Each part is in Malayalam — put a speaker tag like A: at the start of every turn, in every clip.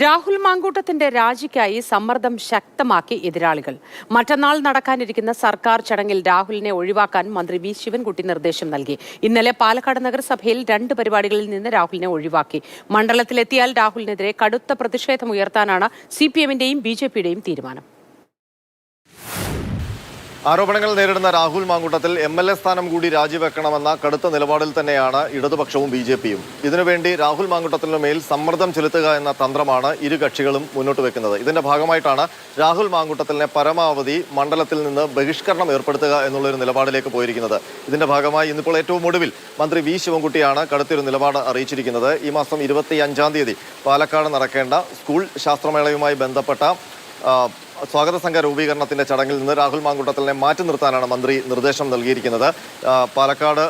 A: രാഹുൽ മാങ്കൂട്ടത്തിന്റെ രാജിക്കായി സമ്മർദ്ദം ശക്തമാക്കി എതിരാളികൾ. മറ്റന്നാൾ നടക്കാനിരിക്കുന്ന സർക്കാർ ചടങ്ങിൽ രാഹുലിനെ ഒഴിവാക്കാൻ മന്ത്രി വി ശിവൻകുട്ടി നിർദ്ദേശം നൽകി. ഇന്നലെ പാലക്കാട് നഗരസഭയിൽ 2 പരിപാടികളിൽ നിന്ന് രാഹുലിനെ ഒഴിവാക്കി. മണ്ഡലത്തിലെത്തിയാൽ രാഹുലിനെതിരെ കടുത്ത പ്രതിഷേധമുയർത്താനാണ് CPM-ന്റെയും BJP-യുടെയും തീരുമാനം.
B: ആരോപണങ്ങൾ നേരിടുന്ന രാഹുൽ മാങ്കൂട്ടത്തിൽ MLA സ്ഥാനം കൂടി രാജിവെക്കണമെന്ന കടുത്ത നിലപാടിൽ തന്നെയാണ് ഇടതുപക്ഷവും BJP-യും. ഇതിനുവേണ്ടി രാഹുൽ മാങ്കൂട്ടത്തിനു മേൽ സമ്മർദ്ദം ചെലുത്തുക എന്ന തന്ത്രമാണ് ഇരു കക്ഷികളും മുന്നോട്ട് വെക്കുന്നത്. ഇതിന്റെ ഭാഗമായിട്ടാണ് രാഹുൽ മാങ്കൂട്ടത്തിനെ പരമാവധി മണ്ഡലത്തിൽ നിന്ന് ബഹിഷ്കരണം ഏർപ്പെടുത്തുക എന്നുള്ളൊരു നിലപാടിലേക്ക് പോയിരിക്കുന്നത്. ഇതിന്റെ ഭാഗമായി ഇന്നിപ്പോൾ ഏറ്റവും ഒടുവിൽ മന്ത്രി വി ശിവൻകുട്ടിയാണ് കടുത്തൊരു നിലപാട് അറിയിച്ചിരിക്കുന്നത്. ഈ മാസം 25-ാം തീയതി പാലക്കാട് നടക്കേണ്ട സ്കൂൾ ശാസ്ത്രമേളയുമായി ബന്ധപ്പെട്ട സ്വാഗത സംഘ രൂപീകരണത്തിന്റെ ചടങ്ങിൽ നിന്ന് രാഹുൽ മാങ്കൂട്ടത്തിനെ മാറ്റി നിർത്താനാണ് മന്ത്രി നിർദ്ദേശം നൽകിയിരിക്കുന്നത്. പാലക്കാട്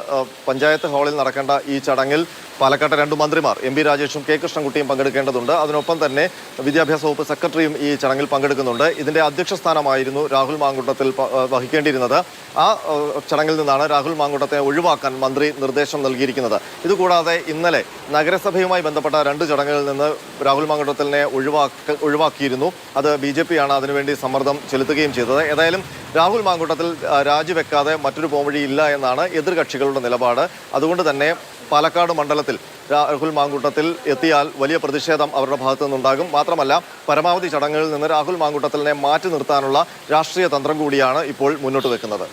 B: പഞ്ചായത്ത് ഹാളിൽ നടക്കേണ്ട ഈ ചടങ്ങിൽ പാലക്കാട്ടെ 2 മന്ത്രിമാർ MP രാജേഷും K കൃഷ്ണൻകുട്ടിയും പങ്കെടുക്കേണ്ടതുണ്ട്. അതിനൊപ്പം തന്നെ വിദ്യാഭ്യാസ വകുപ്പ് സെക്രട്ടറിയും ഈ ചടങ്ങിൽ പങ്കെടുക്കുന്നുണ്ട്. ഇതിന്റെ അധ്യക്ഷ സ്ഥാനമായിരുന്നു രാഹുൽ മാങ്കൂട്ടത്തിൽ വഹിക്കേണ്ടിയിരുന്നത്. ആ ചടങ്ങിൽ നിന്നാണ് രാഹുൽ മാങ്കൂട്ടത്തെ ഒഴിവാക്കാൻ മന്ത്രി നിർദ്ദേശം നൽകിയിരിക്കുന്നത്. ഇതുകൂടാതെ ഇന്നലെ നഗരസഭയുമായി ബന്ധപ്പെട്ട 2 ചടങ്ങുകളിൽ നിന്ന് രാഹുൽ മാങ്കൂട്ടത്തിനെ ഒഴിവാക്കിയിരുന്നു. അത് BJP-യാണ് അതിനുവേണ്ടി സമ്മർദ്ദം ചെലുത്തുകയും ചെയ്തത്. ഏതായാലും രാഹുൽ മാങ്കൂട്ടത്തിൽ രാജിവെക്കാതെ മറ്റൊരു പോംവഴിയില്ല എന്നാണ് എതിർകക്ഷികളുടെ നിലപാട്. അതുകൊണ്ട് തന്നെ പാലക്കാട് മണ്ഡലത്തിൽ രാഹുൽ മാങ്കൂട്ടത്തിൽ എത്തിയാൽ വലിയ പ്രതിഷേധം അവരുടെ ഭാഗത്തു നിന്നുണ്ടാകും. മാത്രമല്ല പരമാവധി ചടങ്ങുകളിൽ നിന്ന് രാഹുൽ മാങ്കൂട്ടത്തിനെ മാറ്റി നിർത്താനുള്ള രാഷ്ട്രീയ തന്ത്രം കൂടിയാണ് ഇപ്പോൾ മുന്നോട്ട് വെക്കുന്നത്.